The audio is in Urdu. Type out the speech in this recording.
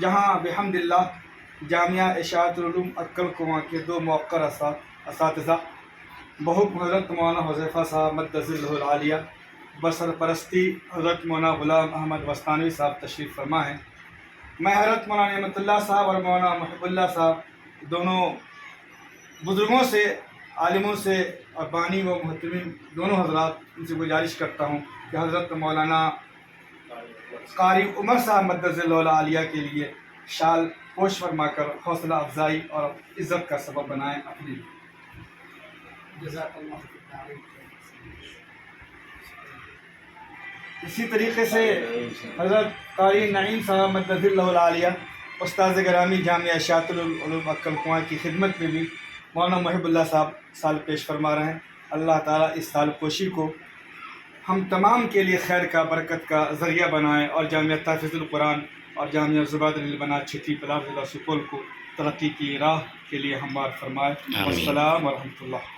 جہاں بحمداللہ جامعہ اشاعت العلوم عکل کنواں کے دو موقر اساتذہ بحکم حضرت مولانا حذیفہ صاحب مدث اللہ العالیہ بسرپرستی حضرت مولانا غلام احمد وستانوی صاحب تشریف فرما ہیں۔ میں حضرت مولانا نعمت اللہ صاحب اور مولانا محب اللہ صاحب دونوں بزرگوں سے، عالموں سے اور بانی و محترمین دونوں حضرات ان سے گزارش کرتا ہوں کہ حضرت مولانا قاری عمر صاحب مدث اللہ العالیہ کے لیے شال پوش فرما کر حوصلہ افزائی اور عزت کا سبب بنائیں اپنی۔ جزاک اللہ خیر۔ اسی طریقے سے حضرت قاری نعیم صاحب مدث اللہ العالیہ استاذ گرامی جامعہ اشاعت العلوم عکل کنواں کی خدمت میں بھی مولانا محب اللہ صاحب سال پیش فرما رہے ہیں۔ اللہ تعالیٰ اس سال پوشی کو ہم تمام کے لیے خیر کا، برکت کا ذریعہ بنائیں اور جامعہ تحفظ القرآن اور جامعہ زبادر البنات چھٹی پلار ضلع سپول کو ترقی کی راہ کے لیے ہموار فرمائے۔ السلام ورحمۃ اللہ۔